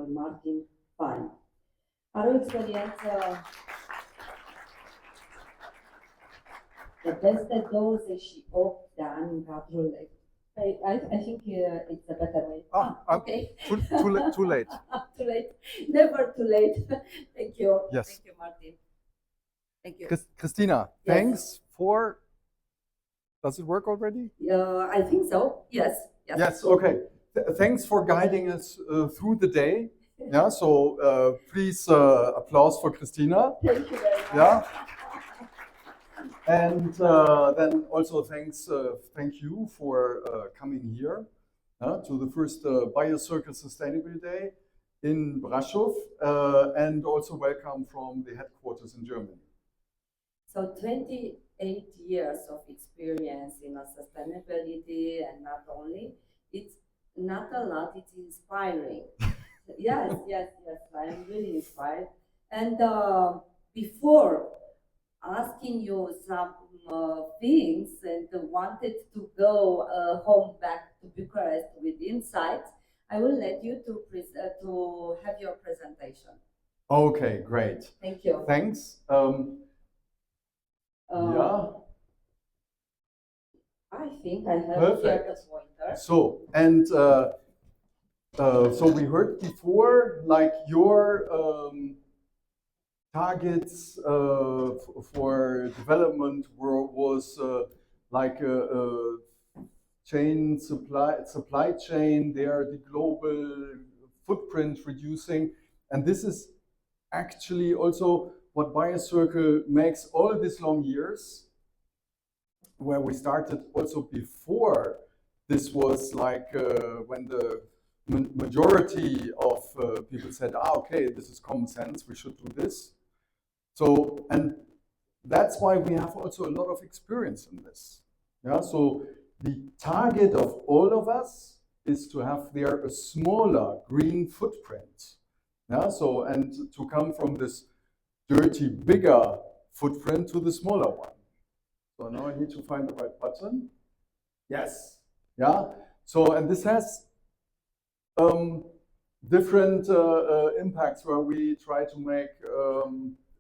Martin Fan. Are o experiență de peste 28 de ani în cadrul. I think it's a better way. Okay. Too late. Too late. Never too late. Thank you. Yes. Thank you, Martin. Thank you. Christina, Yes. thanks for. Does it work already? I think so. Yes. Yes. Okay. Thanks for guiding us through the day. Yeah. So please applause for Christina. Thank you very much. Yeah. And then also thank you for coming here to the first BioCircle Sustainability Day in Brasov, and also welcome from the headquarters in Germany. So 28 years of experience in sustainability, and not only, it's not a lot, it's inspiring. Yes, I'm really inspired. And before asking you some things and wanted to go home back to Bucharest with insights, I will let you to have your presentation. Okay, great. Thank you. Thanks. Yeah. I think I have Perfect. here the pointer. So, and so we heard before, like your targets for development was like a supply chain, there the global footprint reducing, and this is actually also what BioCircle makes all these long years, where we started also before this was like when the majority of people said, okay, this is common sense, we should do this. So, and that's why we have also a lot of experience in this. Yeah, so the target of all of us is to have there a smaller green footprint. Yeah, so, and to come from this dirty, bigger footprint to the smaller one. So now I need to find the right button. Yes. Yeah. So, and this has different impacts where we try to make,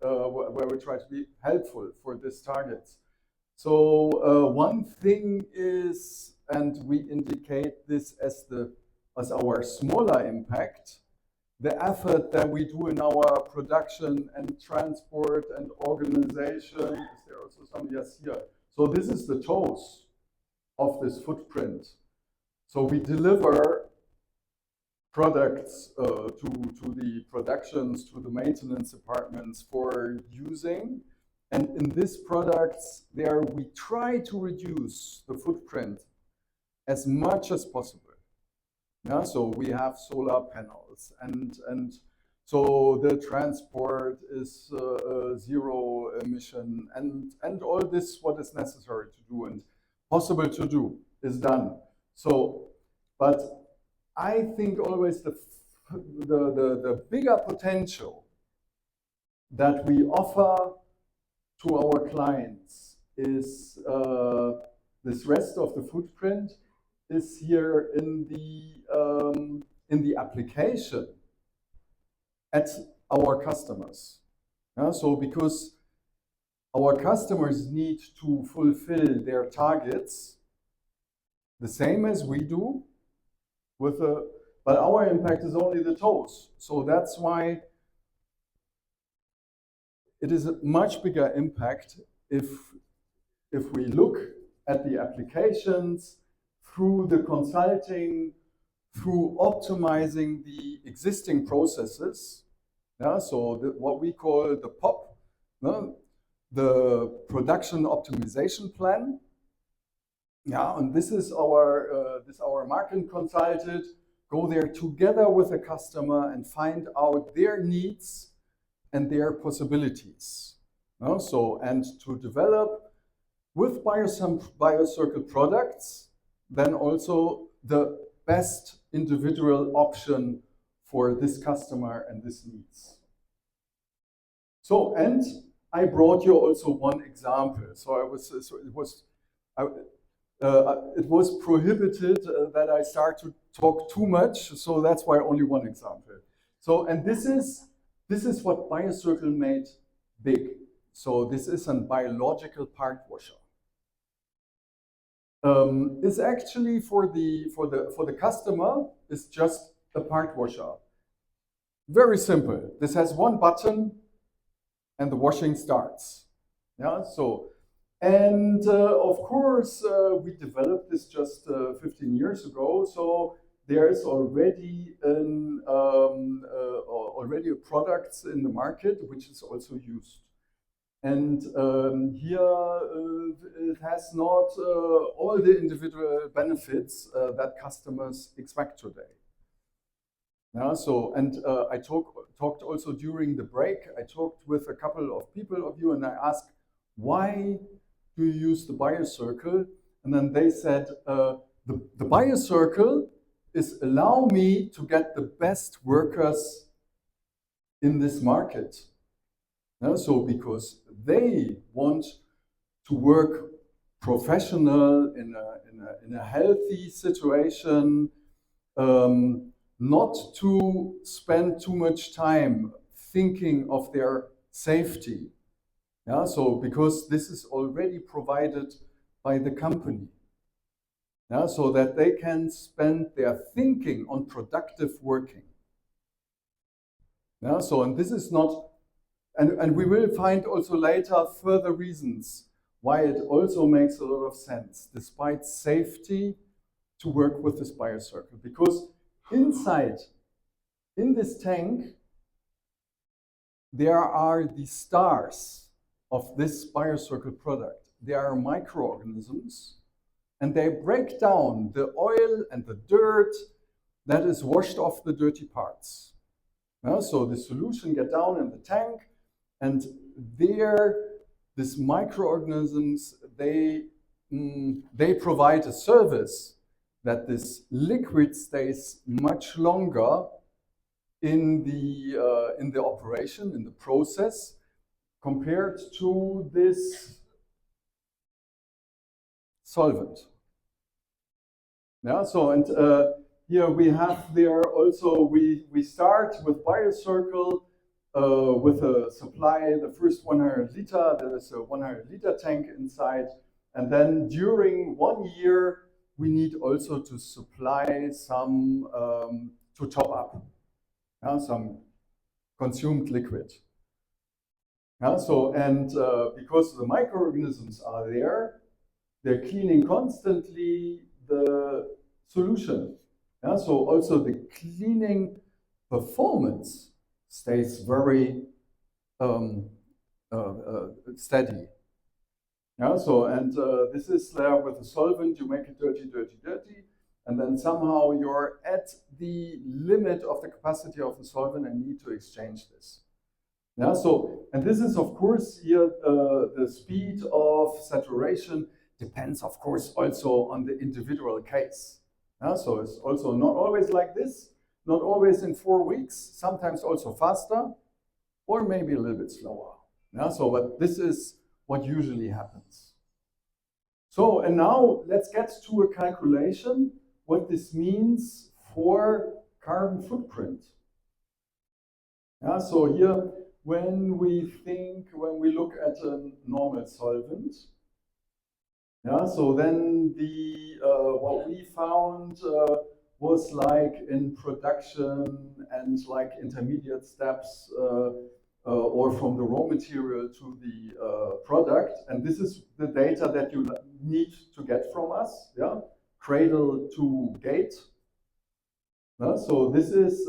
where we try to be helpful for these targets. So one thing is, and we indicate this as our smaller impact, the effort that we do in our production and transport and organization. Is there also some? Yes, here. So this is the toes of this footprint. So we deliver products to the productions, to the maintenance departments for using. And in these products, there we try to reduce the footprint as much as possible. Yeah, so we have solar panels, and so the transport is zero emission, and all this what is necessary to do and possible to do is done. So, but I think always the bigger potential that we offer to our clients is this rest of the footprint is here in the application at our customers. Yeah, so because our customers need to fulfill their targets the same as we do, but our impact is only the toes. So that's why it is a much bigger impact if we look at the applications through the consulting, through optimizing the existing processes. Yeah, so what we call the POP, the production optimization plan. Yeah, and this is our marketing consultant go there together with the customer and find out their needs and their possibilities. So, and to develop with BioCircle products, then also the best individual option for this customer and this needs. So, and I brought you also one example. So it was prohibited that I start to talk too much. So that's why only one example. So, and this is what BioCircle made big. So this is a biological part washer. It's actually for the customer, it's just a part washer. Very simple. This has one button and the washing starts. Yeah, so, and of course, we developed this just 15 years ago. So there's already already products in the market which is also used. And here it has not all the individual benefits that customers expect today. Yeah, so, and I talked also during the break, I talked with a couple of people of you and I asked, why do you use the BioCircle? And then they said, the BioCircle is allow me to get the best workers in this market. Yeah, so because they want to work professional in a healthy situation, not to spend too much time thinking of their safety. Yeah, so because this is already provided by the company. Yeah, so that they can spend their thinking on productive working. Yeah, so, and this is not, and we will find also later further reasons why it also makes a lot of sense, despite safety, to work with this BioCircle. Because inside, in this tank, there are the stars of this BioCircle product. They are microorganisms, and they break down the oil and the dirt that is washed off the dirty parts. Yeah, so the solution get down in the tank, and there, these microorganisms, they provide a service that this liquid stays much longer in the operation, in the process, compared to this solvent. Yeah, so, and here we have there also, we start with BioCircle with a supply, the first 100 liter, there is a 100 liter tank inside. And then during 1 year, we need also to supply some, to top up, some consumed liquid. Yeah, so, and because the microorganisms are there, they're cleaning constantly the solution. Yeah, so also the cleaning performance stays very steady. Yeah, so, and this is there with the solvent, you make it dirty, dirty, dirty, and then somehow you're at the limit of the capacity of the solvent and need to exchange this. Yeah, so, and this is of course here the speed of saturation depends of course also on the individual case. Yeah, so it's also not always like this, not always in 4 weeks, sometimes also faster, or maybe a little bit slower. Yeah, so, but this is what usually happens. So, and now let's get to a calculation, what this means for carbon footprint. Yeah, so here, when we look at a normal solvent, yeah, so then the what we found was like in production and like intermediate steps or from the raw material to the product. And this is the data that you need to get from us, yeah, cradle to gate. So this is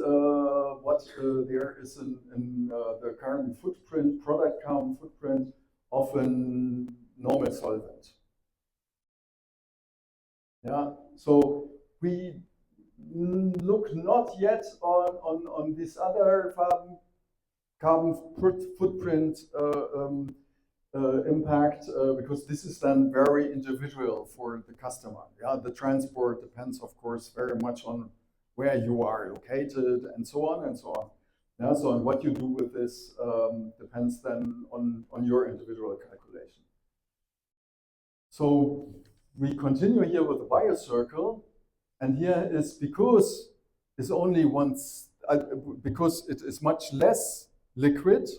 what there is in the carbon footprint, product carbon footprint of a normal solvent. Yeah, so we look not yet on this other carbon footprint impact because this is then very individual for the customer. Yeah, the transport depends, of course, very much on where you are located and so on and so on. Yeah, so and what you do with this depends then on your individual calculation. So we continue here with the BioCircle, and here is because it's only once because it is much less liquid,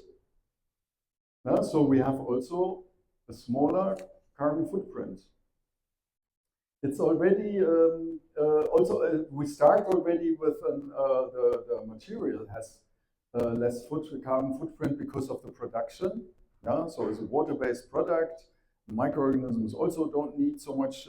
so we have also a smaller carbon footprint. It's already we start already with the material has less carbon footprint because of the production. Yeah, so it's a water-based product. Microorganisms also don't need so much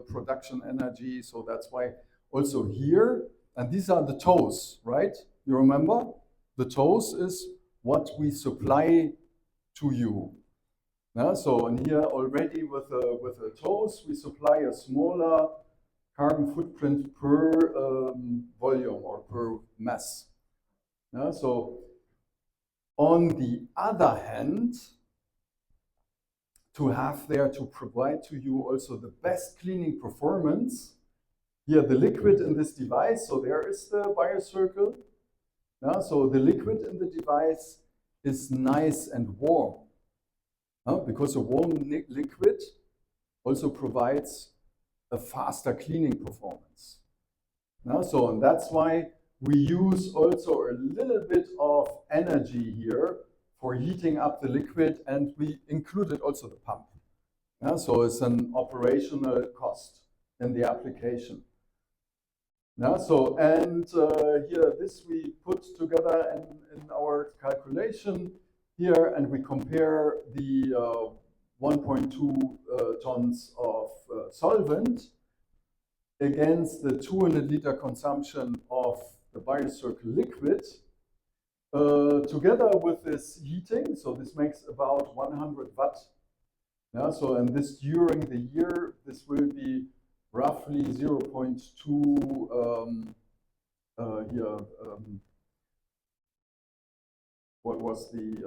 production energy, so that's why also here, and these are the toes, right? You remember? The toes is what we supply to you. Yeah, so and here already with the toes, we supply a smaller carbon footprint per volume or per mass. Yeah, so on the other hand, to provide to you also the best cleaning performance, here the liquid in this device, so there is the BioCircle. Yeah, so the liquid in the device is nice and warm. Because a warm liquid also provides a faster cleaning performance. So, and that's why we use also a little bit of energy here for heating up the liquid, and we included also the pump. So it's an operational cost in the application. So, and here this we put together in our calculation here, and we compare the 1.2 tons of solvent against the 200-liter consumption of the BioCircle liquid, together with this heating. So this makes about 100 watt. So, and this during the year, this will be roughly 0.2 here. What was the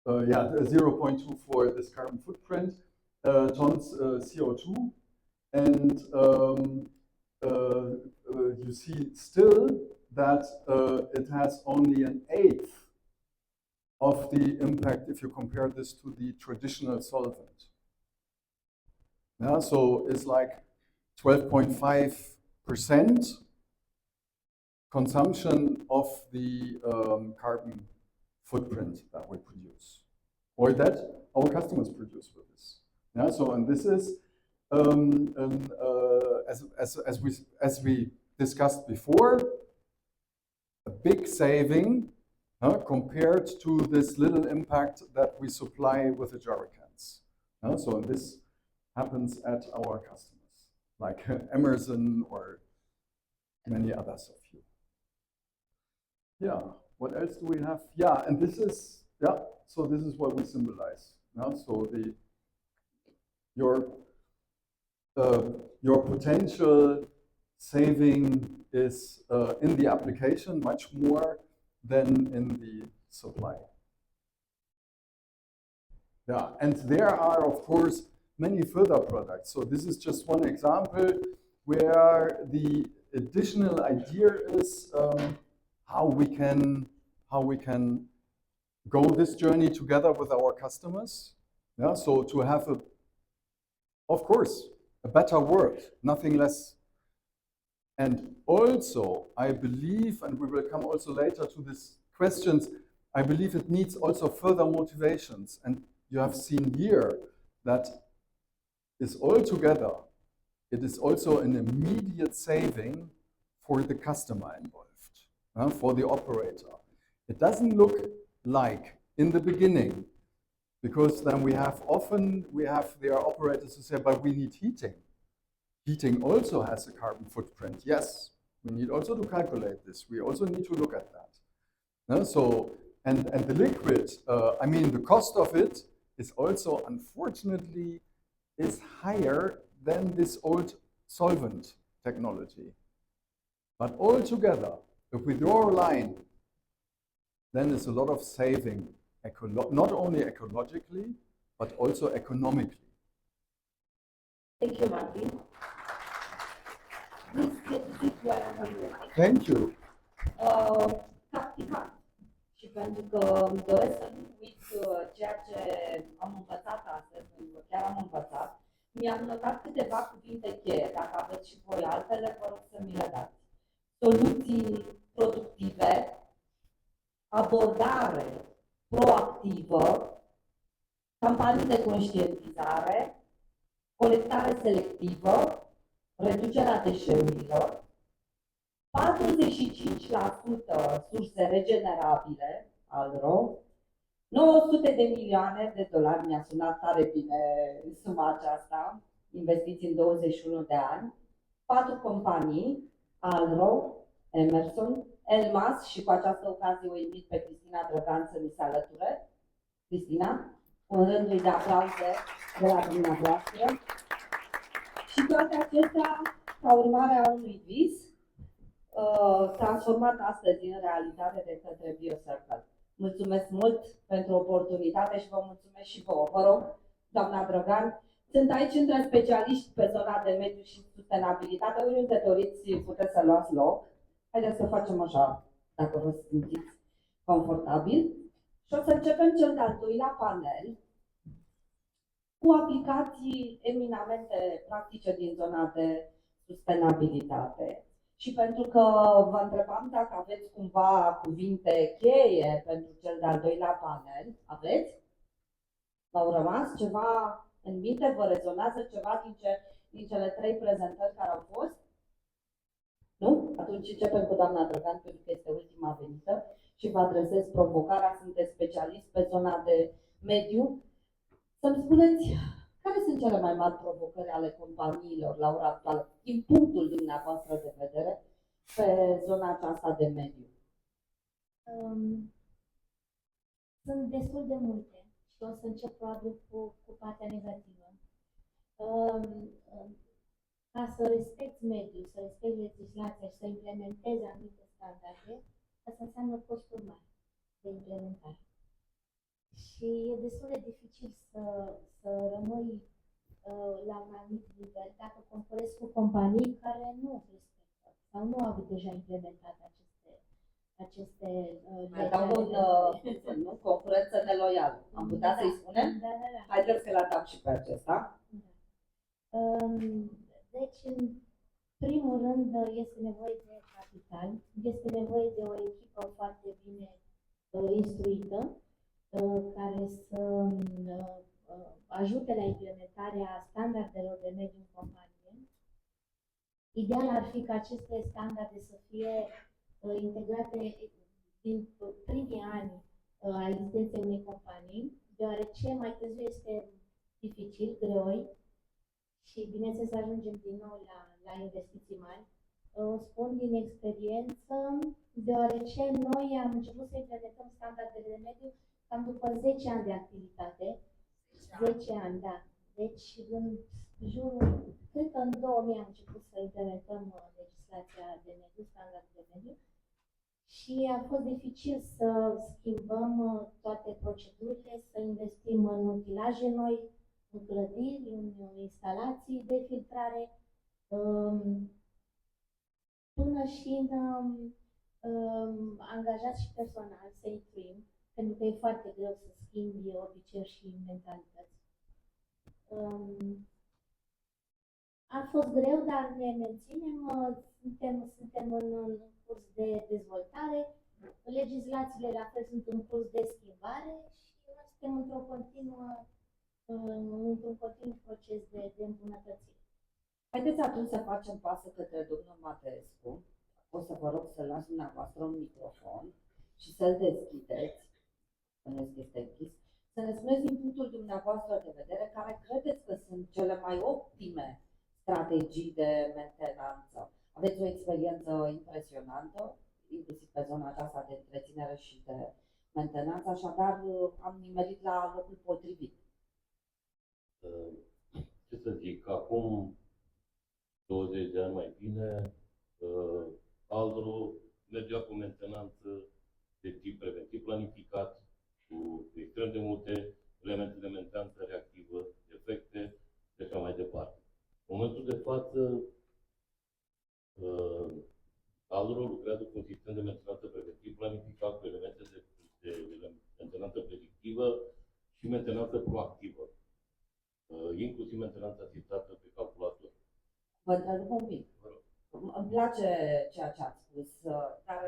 0.2 for this carbon footprint tons CO2, and you see still that it has only an eighth of the impact if you compare this to the traditional solvent. So it's like 12.5% consumption of the carbon footprint that we produce, or that our customers produce with this. So, and this is as we discussed before, a big saving compared to this little impact that we supply with the jerrycans. So, and this happens at our customers, like Emerson or many others of you. Yeah, what else do we have? Yeah, and this is, so this is what we symbolize. So your potential saving is in the application much more than in the supply. Yeah, and there are, of course, many further products. So this is just one example where the additional idea is how we can go this journey together with our customers. So to have of course, a better world, nothing less. And also, I believe, and we will come also later to these questions, I believe it needs also further motivations. And you have seen here that is all together, it is also an immediate saving for the customer involved, for the operator. It doesn't look like in the beginning, because then we have there are operators who say, but we need heating. Heating also has a carbon footprint. Yes, we need also to calculate this. We also need to look at that. So, and the liquid, I mean, the cost of it is also, unfortunately, is higher than this old solvent technology. But altogether, if we draw a line, then there's a lot of saving, not only ecologically, but also economically. Thank you, Martin. Please get to sit where I'm here. Thank you. Practicat. Și pentru că îmi doresc să nu uit ceea ce am învățat astăzi, pentru că chiar am învățat, mi-am notat câteva cuvinte cheie. Dacă aveți și voi altele, vă rog să mi le dați. soluții productive, abordare proactivă, campanii de conștientizare, colectare selectivă, reducerea deșeurilor, 45% surse regenerabile, ALRO, 900 de milioane de dolari, mi-a sunat tare bine suma aceasta, investiți în 21 de ani, 4 companii, ALRO, Emerson, Elmas, și cu această ocazie o invit pe Cristina Drăgan să mi se alăture. Cristina, un rândul de aplauze de la dumneavoastră. Și toate acestea ca urmare a unui vis transformat astăzi în realitate de către BioCircle. Mulțumesc mult pentru oportunitate și vă mulțumesc și vouă. Vă rog, doamna Drăgan, sunt aici între specialiști pe zona de mediu și sustenabilitate. Oriunde doriți, puteți să luați loc. Haideți să facem așa, dacă vă simțiți confortabil. Și o să începem cel de-al doilea panel cu aplicații eminamente practice din zona de sustenabilitate. Și pentru că vă întrebam dacă aveți cumva cuvinte cheie pentru cel de-al doilea panel, aveți? V-au rămas ceva în minte? Vă rezonează ceva din cele 3 prezentări care au fost? Nu? Atunci începem cu doamna Drăgan, pentru că este ultima venită și vă adresez provocarea. Sunteți specialist pe zona de mediu. Să-mi spuneți care sunt cele mai mari provocări ale companiilor la ora actuală, din punctul dumneavoastră de vedere, pe zona aceasta de mediu? Sunt destul de multe și o să încep probabil cu partea negativă. Ca să respecti mediul, să respecti legislația și să implementezi anumite standarde, asta înseamnă costuri mari de implementare. Și e destul de dificil să rămâi la un anumit nivel dacă concurezi cu companii care nu respectă sau nu au deja implementat aceste nu? Concurență neloială. Am putea să-i spunem? Da. Haideți să-l adapt și pe acesta. Da. Deci, în primul rând, este nevoie de capital, este nevoie de o echipă foarte bine instruită, care să ajute la implementarea standardelor de mediu în companie. Ideal ar fi ca aceste standarde să fie integrate din primii ani a existenței unei companii, deoarece mai târziu este dificil, greoi și bineînțeles să ajungem din nou la investiții mari. O spun din experiență, deoarece noi am început să implementăm standardele de mediu cam după 10 ani de activitate. 10 ani, da. Deci, în jurul, cred că în 2000 am început să implementăm legislația de mediu, standardele de mediu. Și a fost dificil să schimbăm toate procedurile, să investim în utilaje noi, în clădiri, în instalații de filtrare, până și în angajați și personal, să intuim, pentru că e foarte greu să schimbi obiceiuri și mentalități. A fost greu, dar ne menținem, suntem în curs de dezvoltare, legislațiile la fel sunt în curs de schimbare și noi suntem într-un continuu proces de îmbunătățire. Haideți atunci să facem pasul către domnul Mateescu. O să vă rog să luați dumneavoastră un microfon și să-l deschideți, bănuiesc că este închis, să ne spuneți din punctul dumneavoastră de vedere care credeți că sunt cele mai optime strategii de mentenanță. Aveți o experiență impresionantă, inclusiv pe zona aceasta de întreținere și de mentenanță, așadar am nimerit la locul potrivit. Ce să zic, acum 20 de ani mai bine, ALRO mergea cu mentenanță de tip preventiv planificat, cu extrem de multe elemente de mentenanță reactivă, defecte și așa mai departe. În momentul de față, ALRO lucrează cu un sistem de mentenanță preventiv planificat, cu elemente de mentenanță predictivă și mentenanță proactivă, inclusiv mentenanța asistată pe calculator. Vă întrerup un pic. Îmi place ceea ce ați spus, dar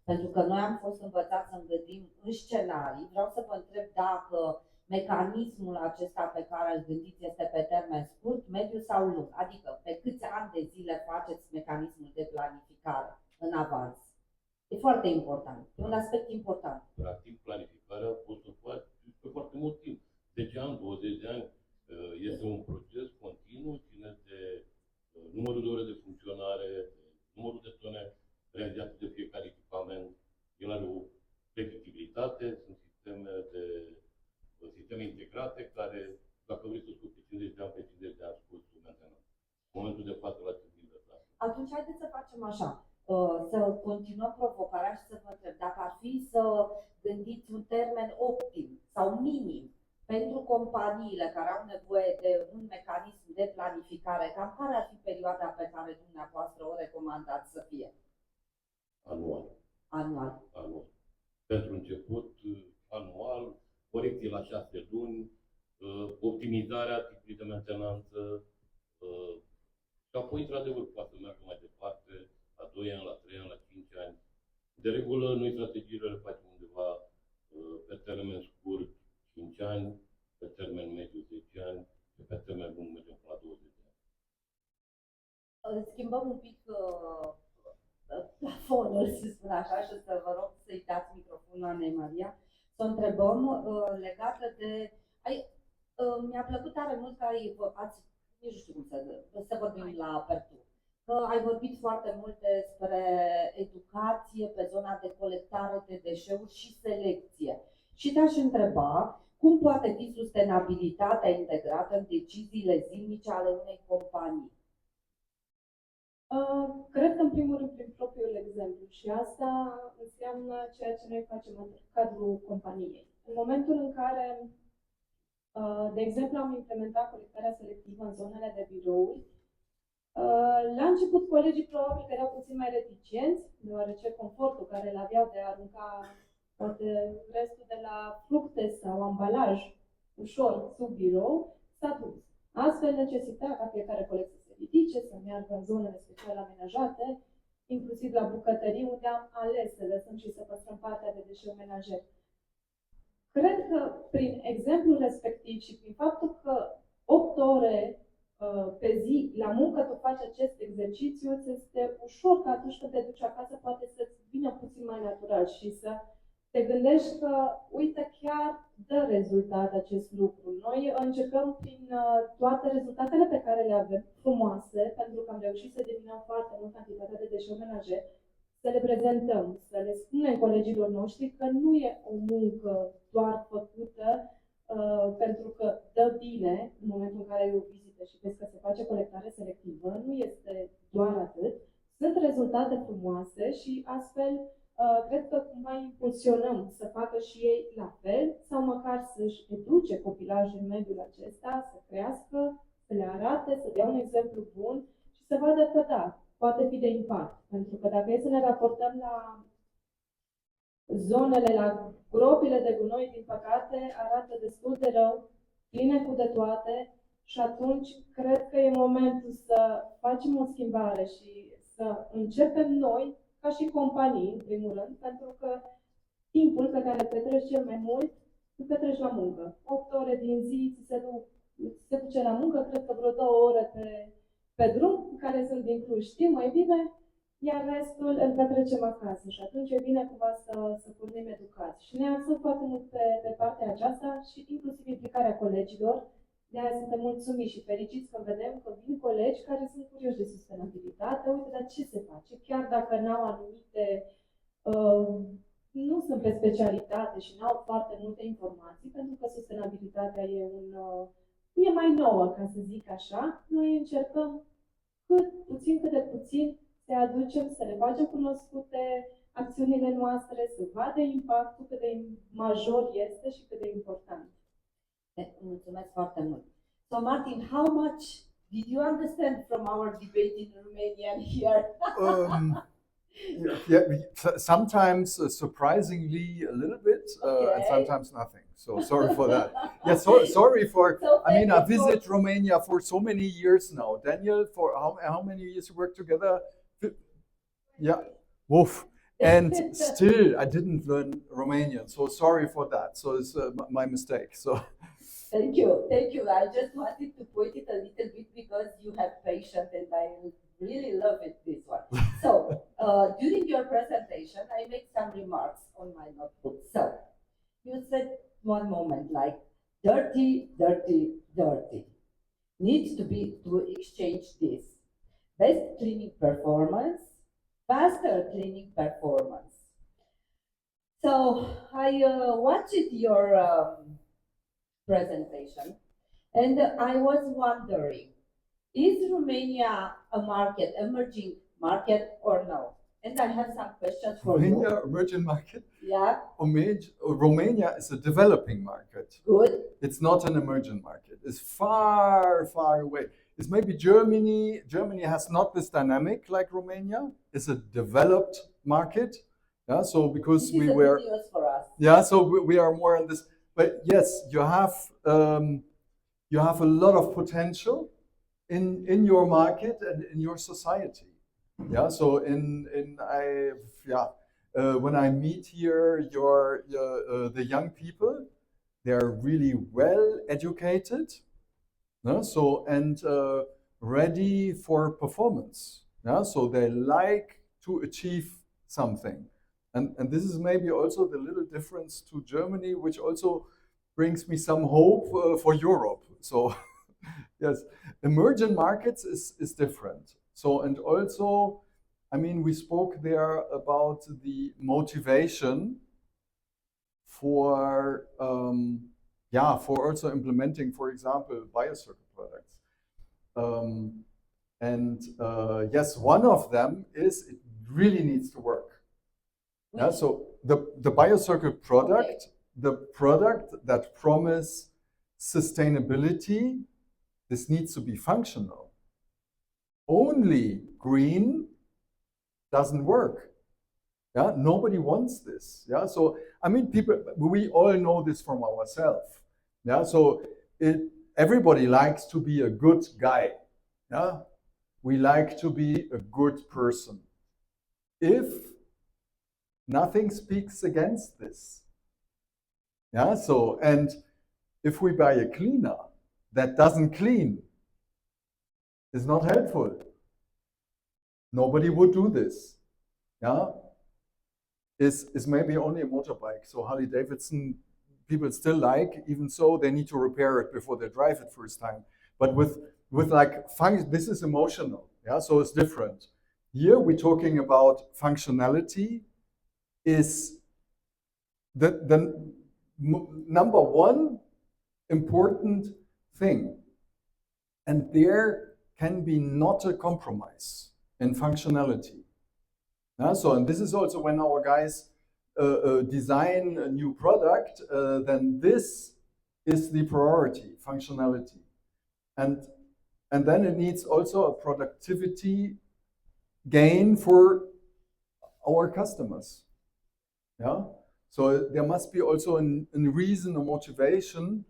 pentru că noi am fost învățați să gândim în scenarii, vreau să vă întreb dacă mecanismul acesta pe care îl gândiți este pe termen scurt, mediu sau lung, adică pe câți ani de zile faceți mecanismul de planificare în avans. E foarte important, e un aspect important. Practic, planificarea poți să faci pe foarte mult timp. 10 ani, 20 de ani, este un proces continuu, ține de numărul de ore de funcționare, numărul de tone realizate de fiecare echipament. El are o predictibilitate, sunt sisteme integrate care, dacă vrei să scoți pe 50 de ani, pe 50 de ani scoți sub mentenanță. În momentul de față la ce libertate. Atunci haideți să facem așa, să continuăm provocarea și să vă întreb dacă ar fi să gândiți un termen optim sau minim pentru companiile care au nevoie de un mecanism de planificare, cam care ar fi perioada pe care dumneavoastră o recomandați să fie? Anual. Anual. Anual. Pentru început, anual, corecție la 6 luni, optimizarea tipului de mentenanță și apoi, într-adevăr, poate să meargă mai departe, la 2 ani, la 3 ani, la 5 ani. De regulă, noi strategiile le facem undeva pe termen scurt, 5 ani, pe termen mediu 10 ani și pe termen lung mergem până la 20 de ani. Schimbăm un pic plafonul, să spun așa, și să vă rog să-i dați microfonul Anei Maria, să o întrebăm legată de... mi-a plăcut tare mult că nici nu știu cum să vorbim la apertură. Că ai vorbit foarte mult despre educație pe zona de colectare de deșeuri și selecție. Și te-aș întreba cum poate fi sustenabilitatea integrată în deciziile zilnice ale unei companii? Cred că, în primul rând, prin propriul exemplu, și asta înseamnă ceea ce noi facem în cadrul companiei. În momentul în care, de exemplu, am implementat colectarea selectivă în zonele de birouri, la început colegii probabil că erau puțin mai reticenți, deoarece confortul care îl aveau de a arunca poate restul de la fructe sau ambalaj ușor sub birou s-a dus. Astfel necesita ca fiecare coleg să se ridice, să meargă în zonele special amenajate, inclusiv la bucătării, unde am ales să lăsăm și să păstrăm partea de deșeuri menajere. Cred că prin exemplul respectiv și prin faptul că 8 ore pe zi la muncă tu faci acest exercițiu, îți este ușor că atunci când te duci acasă poate să-ți vină puțin mai natural și să te gândești că, uite, chiar dă rezultat acest lucru. Noi încercăm prin toate rezultatele pe care le avem, frumoase, pentru că am reușit să diminuăm foarte mult cantitatea de deșeuri menajere, să le prezentăm, să le spunem colegilor noștri că nu e o muncă doar făcută pentru că dă bine în momentul în care ai o vizită și vezi că se face colectare selectivă, nu este doar atât. Sunt rezultate frumoase și astfel cred că cumva impulsionăm să facă și ei la fel sau măcar să-și educe copilajul în mediul acesta, să crească, să le arate, să dea un exemplu bun și să vadă că da, poate fi de impact. Pentru că dacă e să ne raportăm la zonele, la gropile de gunoi, din păcate, arată destul de rău, pline cu de toate și atunci cred că e momentul să facem o schimbare și să începem noi, ca și companii, în primul rând, pentru că timpul pe care îl petreci cel mai mult, îl petreci la muncă. 8 ore din zi ți se duce la muncă, cred că vreo 2 ore pe drum, care sunt din Cluj, știm mai bine, iar restul îl petrecem acasă și atunci e bine cumva să pornim educați. Și ne axăm foarte mult pe partea aceasta și inclusiv implicarea colegilor. De aia suntem mulțumiți și fericiți că vedem că vin colegi care sunt curioși de sustenabilitate. Uite, dar ce se face? Chiar dacă n-au anumite, nu sunt pe specialitate și n-au foarte multe informații, pentru că sustenabilitatea e mai nouă, ca să zic așa, noi încercăm cât de puțin să aducem, să le facem cunoscute acțiunile noastre, să vadă impactul cât de major este și cât de important. Mulțumesc foarte mult. So Martin, how much did you understand from our debate in Romanian here? Yeah, sometimes surprisingly a little bit, and Okay. sometimes nothing. So sorry for that. Yeah, sorry for. So I mean, I thank you for- visit Romania for so many years now. Daniel, for how many years you work together? Yeah, woof. And still, I didn't learn Romanian. So sorry for that. So it's my mistake. So. Thank you, thank you. I just wanted to point it a little bit because you have patience and I really love it, this one. So, during your presentation, I made some remarks on my notebook. So, you said one moment like, dirty, dirty, dirty. Needs to be to exchange this. Best cleaning performance, faster cleaning performance. So, I watched your presentation, and I was wondering, is Romania a market, emerging market or no? And I have some questions for Romania, emerging market. you. Yeah, Romania is a developing market. good. It's not an emerging market. It's far, far away. It's maybe Germany. Germany has not this dynamic like Romania. It's a developed market. Yeah, so because This we is a were, good news for us. yeah, so we are more on this. But yes, you have a lot of potential in your market and in your society. Yeah, so when I meet here the young people, they are really well educated, no? So and ready for performance. Yeah, so they like to achieve something. And this is maybe also the little difference to Germany, which also brings me some hope for Europe. So yes, emerging markets is different. So, and also, I mean, we spoke there about the motivation for, for also implementing, for example, biocircle products. Yes, one of them is it really needs to work. Yeah, so the biocircle product, the product that promise sustainability, this needs to be functional. Only green doesn't work. Yeah, nobody wants this. Yeah, so I mean, we all know this from ourselves. Yeah, so everybody likes to be a good guy. Yeah, we like to be a good person. If nothing speaks against this. Yeah, so, and if we buy a cleaner that doesn't clean, it's not helpful. Nobody would do this. Yeah, is maybe only a motorbike. So Harley Davidson, people still like, even so they need to repair it before they drive it first time. But with like this is emotional. Yeah, so it's different. Here we're talking about functionality. Is the number one important thing. And there can be not a compromise in functionality. So, and this is also when our guys design a new product, then this is the priority, functionality. And then it needs also a productivity gain for our customers. Yeah, so there must be also a reason, a motivation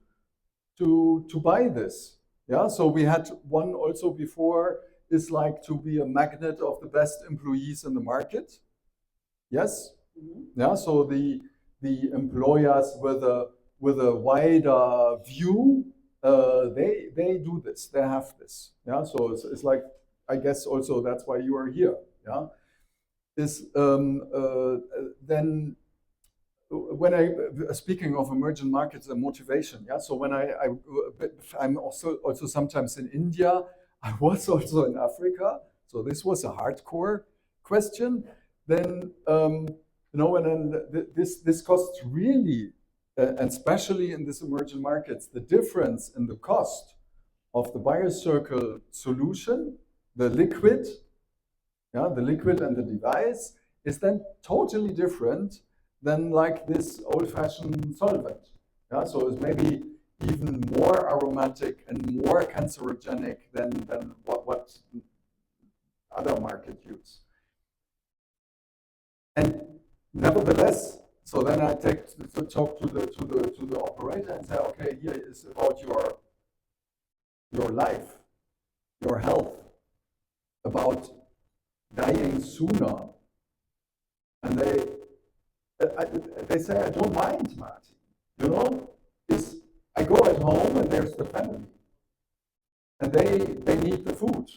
to buy this. Yeah, so we had one also before is like to be a magnet of the best employees in the market. Yes, yeah. So the employers with a wider view, they do this. They have this. Yeah, so it's like, I guess also that's why you are here. Yeah. Is then when speaking of emerging markets and motivation, yeah. So when I'm also sometimes in India, I was also in Africa. So this was a hardcore question. Then this costs really, and especially in this emerging markets, the difference in the cost of the BioCircle solution, the liquid. Yeah, the liquid and the device is then totally different than like this old-fashioned solvent. Yeah, so it's maybe even more aromatic and more cancerogenic than what other market use. And nevertheless, So then I talk to the operator and say, okay, here is about your life, your health, about dying sooner. And they say, I don't mind, Martin. You know, I go at home and there's the family. And they need the food.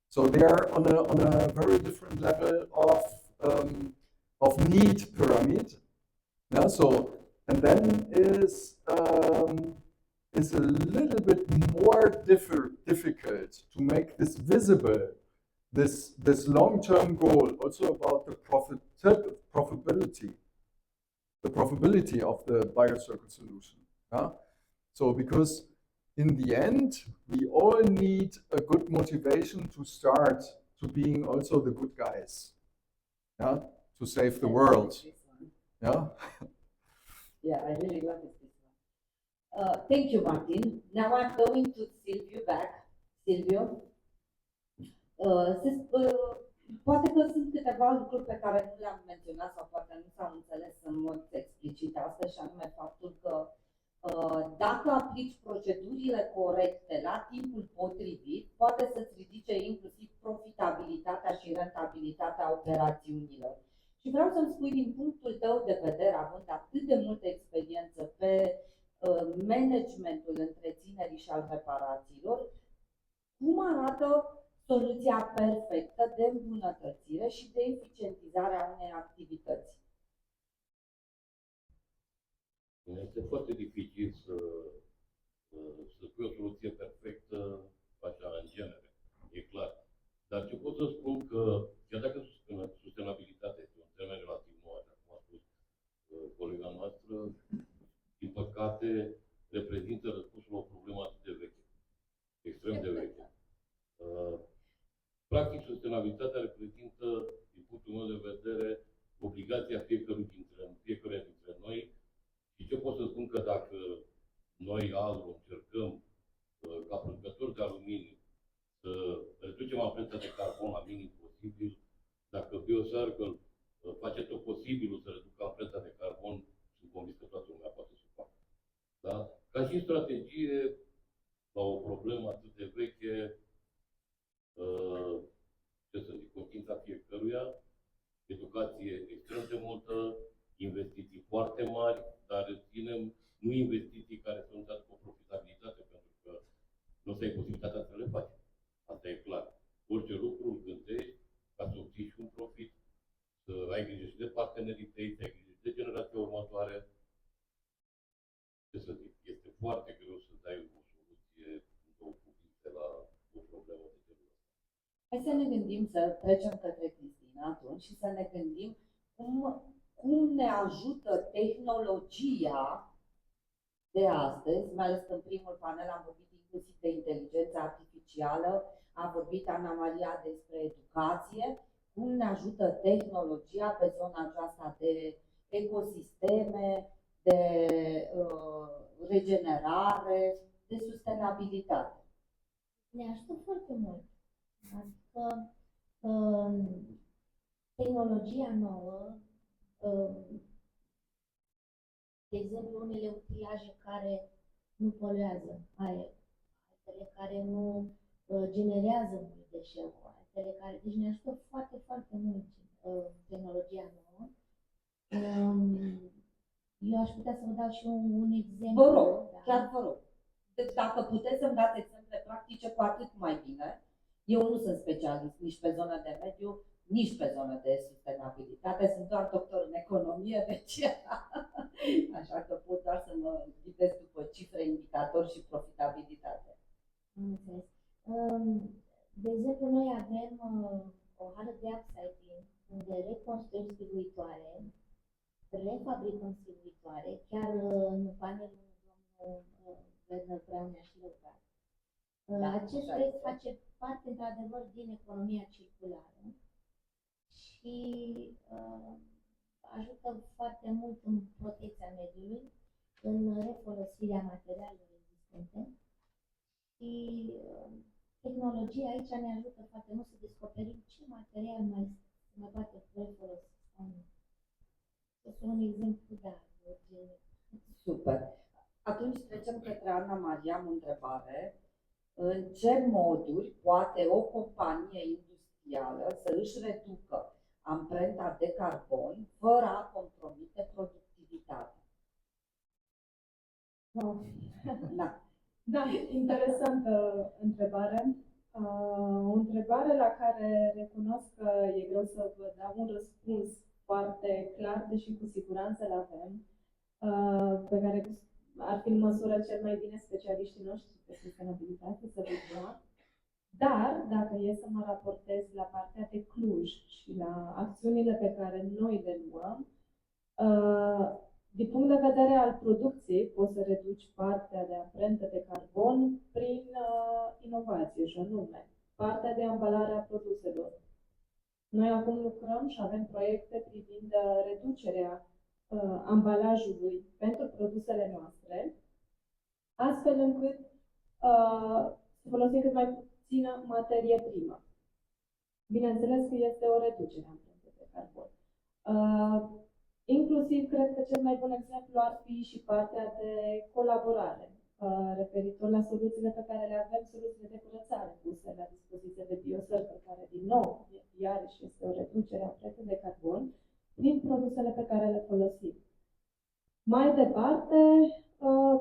So they are on a very different level of need pyramid. Yeah, so, and then is a little bit more difficult to make this visible, this long-term goal, also about the profitability of the BioCircle solution. Yeah? So because in the end, we all need a good motivation to start to being also the good guys. Yeah? To save the world. Yeah. Yeah, I really love this one. Thank you, Martin. Now I'm going to Silviu back. Silviu. Poate că sunt câteva lucruri pe care nu le-am menționat sau poate nu s-au înțeles în mod explicit astăzi, și anume faptul că dacă aplici procedurile corecte la timpul potrivit, poate să-ți ridice inclusiv profitabilitatea și rentabilitatea operațiunilor. Și vreau să-mi spui din punctul tău de vedere, având atât de multă experiență pe managementul întreținerii și al reparațiilor, cum arată soluția perfectă de îmbunătățire și de eficientizare a unei activități? Este foarte dificil să pui o soluție perfectă, așa, în genere, e clar. Dar ce pot să spun că, chiar dacă sustenabilitatea este un termen relativ nou, așa cum a spus colega noastră, din păcate, reprezintă răspunsul la o problemă atât de veche, extrem de veche. Practic, sustenabilitatea reprezintă, din punctul meu de vedere, obligația fiecăruia dintre noi. Și ce pot să spun că dacă noi, Alro, încercăm ca producători de aluminiu să reducem amprenta de carbon la minim posibil, dacă BioCircle face tot posibilul să reducă amprenta de carbon, sunt convins că toată lumea poate să o facă. Da? Ca și strategie, la o problemă atât de veche, ce să zic, conștiința fiecăruia, educație extrem de multă, investiții foarte mari, dar reținem nu investiții care să nu te aducă o profitabilitate, pentru că nu o să ai posibilitatea să le faci. Asta e clar. Orice lucru îl gândești ca să obții și un profit, să ai grijă și de partenerii tăi, să ai grijă și de generația următoare. Ce să zic, este foarte greu să dai o soluție în două cuvinte la o problemă de genul ăsta. Hai să ne gândim, să trecem către Cristina atunci și să ne gândim cum ne ajută tehnologia de astăzi, mai ales că în primul panel am vorbit inclusiv de inteligența artificială, a vorbit Ana Maria despre educație, cum ne ajută tehnologia pe zona aceasta de ecosisteme, de regenerare, de sustenabilitate. Ne ajută foarte mult. Adică tehnologia nouă, de exemplu, unele utilaje care nu poluează aer, altele care nu generează mult deșeu, altele care... Deci ne ajută foarte, foarte mult tehnologia nouă. Eu aș putea să vă dau și un exemplu. Vă rog, da? chiar vă rog. Deci dacă puteți să-mi dați exemple practice, cu atât mai bine. Eu nu sunt specialist nici pe zonă de mediu, nici pe zonă de sustenabilitate, sunt doar doctor în economie, deci așa că pot doar să mă ghidez după cifre, indicatori și profitabilitate. Am înțeles. De exemplu, noi avem o hală de upcycling unde reconstruim spiluitoare, refabricăm spiluitoare, chiar în panelul domnul Werner Braun ne-a și lăudat. Acest proiect face parte, într-adevăr, din economia circulară și ajută foarte mult în protecția mediului, în refolosirea materialelor existente și tehnologia aici ne ajută foarte mult să descoperim ce material mai poate refolosi sau nu. fost un exemplu, da, de genul. Super. Atunci trecem către Ana Maria, am o întrebare. În ce moduri poate o companie industrială să își reducă amprenta de carbon fără a compromite productivitatea? Wow. Da. Da, interesantă întrebare. O întrebare la care recunosc că e greu să vă dau un răspuns foarte clar, deși cu siguranță îl avem, pe care ar fi în măsură cel mai bine specialiștii noștri pe sustenabilitate să vedea. Dar, dacă e să mă raportez la partea de Cluj și la acțiunile pe care noi le luăm, din punct de vedere al producției, poți să reduci partea de amprentă de carbon prin inovație, și anume partea de ambalare a produselor. Noi acum lucrăm și avem proiecte privind reducerea ambalajului pentru produsele noastre, astfel încât să folosim cât mai puțină materie primă. Bineînțeles că este o reducere a amprentei de carbon. Inclusiv, cred că cel mai bun exemplu ar fi și partea de colaborare, referitor la soluțiile pe care le avem, soluțiile de curățare puse la dispoziție de Biocircle, care, din nou, iarăși este o reducere a amprentei de carbon prin produsele pe care le folosim. Mai departe,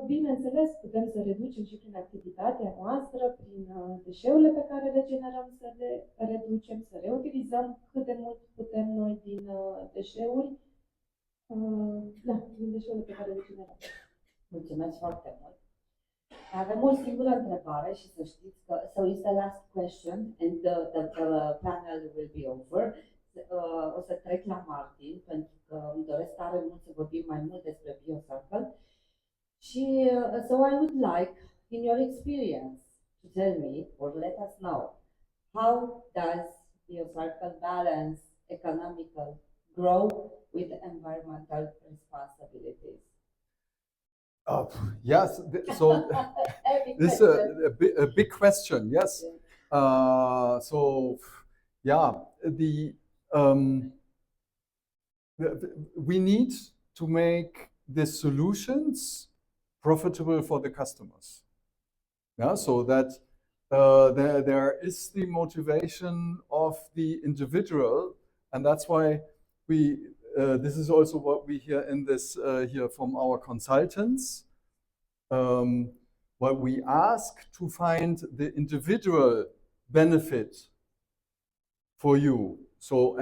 bineînțeles, putem să reducem și prin activitatea noastră, prin deșeurile pe care le generăm, să le reducem, să reutilizăm cât de mult putem noi din deșeuri. Da, din deșeurile pe care le generăm. Mulțumesc foarte mult. Avem o singură întrebare și să știți că, so it's the last question and the panel will be over. O să trec la Martin, pentru că îmi doresc tare mult să vorbim mai mult despre Biocircle. Și, so I would like, in your experience, to tell me or let us know, how does Biocircle balance economical growth with environmental responsibilities? Yes, so this is a big question, yes. So, yeah, we need to make the solutions profitable for the customers. Yeah, so that there is the motivation of the individual, and that's why this is also what we hear in this here from our consultants. What we ask to find the individual benefit for you. So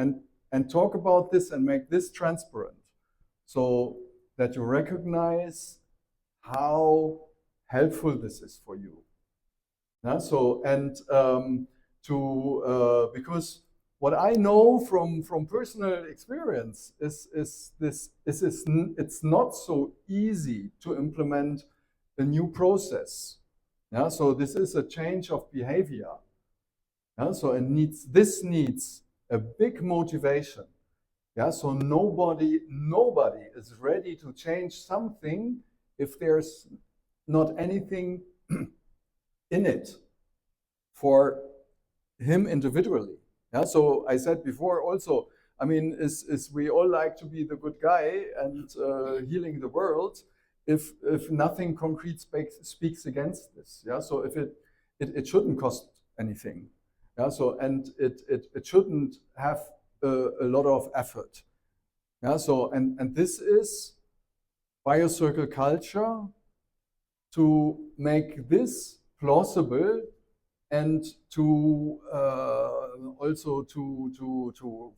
and talk about this and make this transparent, so that you recognize how helpful this is for you. Yeah, so and because what I know from personal experience is it's not so easy to implement a new process. Yeah, so this is a change of behavior. Yeah, so this needs a big motivation. Yeah, so nobody is ready to change something if there's not anything in it for him individually. Yeah, so I said before also, I mean, is we all like to be the good guy and healing the world if nothing concrete speaks against this. Yeah, so if it shouldn't cost anything. Yeah, so and it shouldn't have a lot of effort. Yeah, so and this is Biocircle culture, to make this plausible and to also to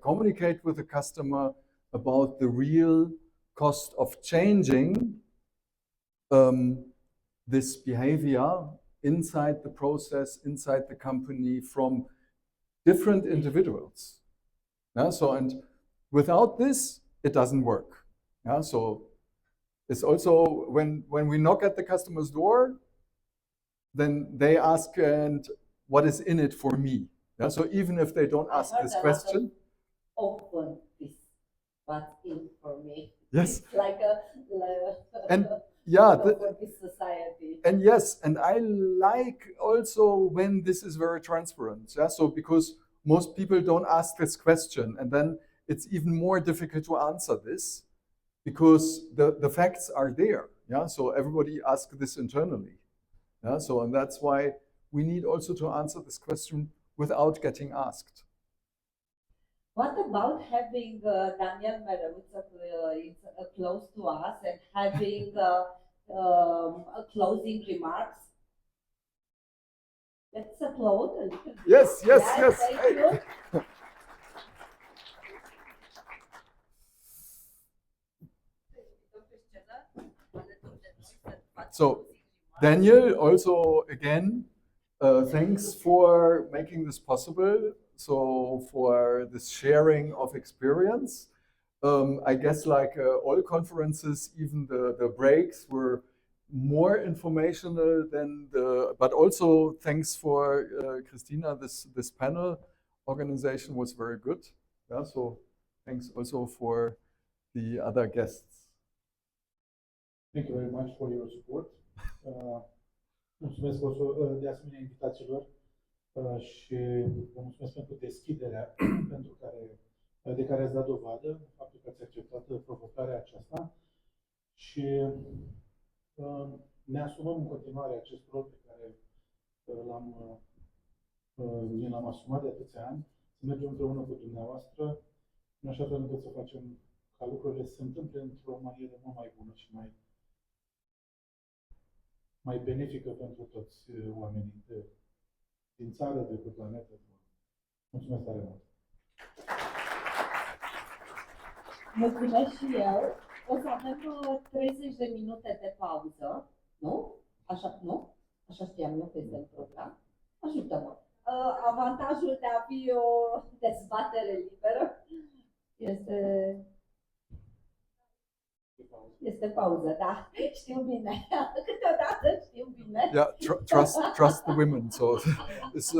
communicate with the customer about the real cost of changing this behavior inside the process, inside the company, from different individuals. Yeah, so and without this, it doesn't work. Yeah, so it's also when we knock at the customer's door, then they ask, and what is in it for me? Yeah, so even if they don't ask this question, often this, what's in for me? Yes. It's like a and yeah, for this society. and yes, and I like also when this is very transparent. Yeah, so because most people don't ask this question, and then it's even more difficult to answer this because the facts are there. Yeah, so everybody asks this internally. Yeah, so and that's why we need also to answer this question without getting asked. What about having Daniel Mereuță close to us and having closing remarks? Let's applaud a little bit. Yes, yes. Thank you. So, Daniel, also again, thanks for making this possible. So, for this sharing of experience. I guess like all conferences, even the breaks were more informational than but also thanks for Christina, this panel organization was very good. Yeah, so thanks also for the other guests. Thank you very much for your support. Mulțumesc de asemenea invitațiilor și vă mulțumesc pentru deschiderea de care ați dat dovadă, faptul că ați acceptat provocarea aceasta și ne asumăm în continuare acest rol pe care ni l-am asumat de atâția ani, să mergem împreună cu dumneavoastră, în așa fel încât să facem ca lucrurile să se întâmple într-o manieră mult mai bună și mai benefică pentru toți oamenii din țară, de pe planetă. Mulțumesc tare mult! Mulțumesc și eu. O să avem 30 de minute de pauză, nu? Așa, nu? Așa știam eu că este în program. Ajută-mă. Avantajul de a fi o dezbatere liberă este pauză, da. Știu bine. Câteodată știu bine. Yeah, trust the women. So, it's,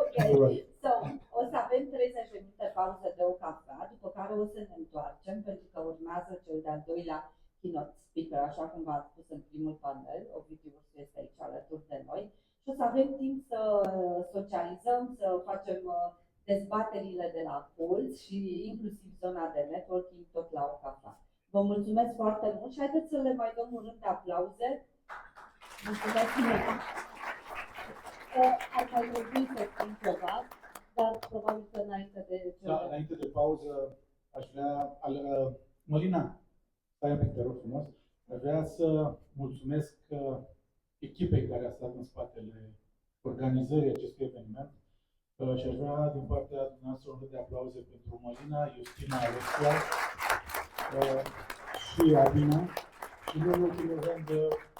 okay. So, o să avem 30 de minute pauză de o cafea, după care o să ne întoarcem, pentru că urmează cel de-al doilea keynote speaker, așa cum v-am spus în primul panel. Ovidiu este aici alături de noi. Și o să avem timp să socializăm, să facem dezbaterile de la pulți și inclusiv zona de networking tot la o cafea. Vă mulțumesc foarte mult și haideți să le mai dăm un rând de aplauze. Mulțumesc mult! Ar mai trebui să spun ceva, dar probabil că înainte de... Da, înainte de pauză, aș vrea... Mălina, stai un pic, te rog frumos. Aș vrea să mulțumesc echipei care a stat în spatele organizării acestui eveniment și aș vrea din partea dumneavoastră un rând de aplauze pentru Mălina, Justina, Alexia și Adina și nu în ultimul rând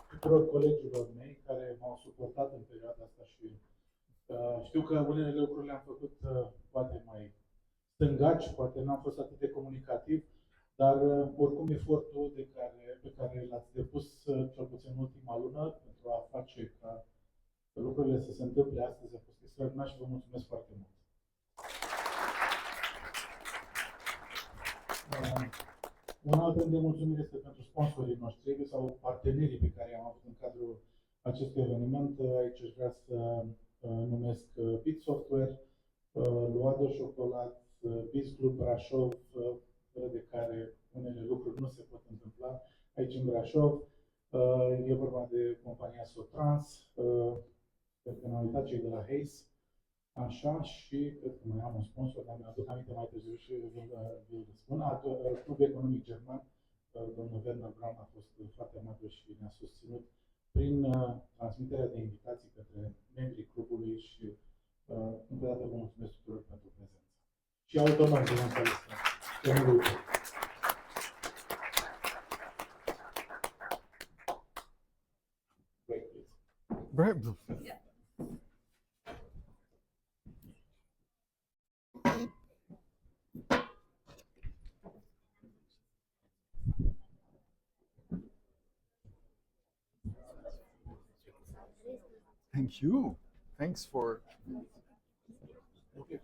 tuturor colegilor mei care m-au suportat în perioada asta și știu că unele lucruri le-am făcut poate mai stângaci, poate n-am fost atât de comunicativ, dar oricum efortul pe care l-ați depus cel puțin în ultima lună pentru a face ca lucrurile să se întâmple astăzi a fost extraordinar și vă mulțumesc foarte mult. Un alt rând de mulțumire este pentru sponsorii noștri sau partenerii pe care i-am avut în cadrul acestui eveniment. Aici aș vrea să numesc Bit Software, Luadă Șocolat, Biz Club Brașov, fără de care unele lucruri nu se pot întâmpla aici în Brașov. E vorba de compania Sotrans, cred că ne-au uitat cei de la Hayes, așa, și cred că mai am un sponsor, dar mi-aduc aminte mai târziu și vi-l spun. Club Economic German, domnul Werner Braun a fost foarte amabil și ne-a susținut prin transmiterea de invitații către membrii clubului și încă o dată vă mulțumesc tuturor pentru prezență. Și automat, bineînțeles, că nu uite. Break, please. break. Yeah. Thank you. Thanks for. Okay.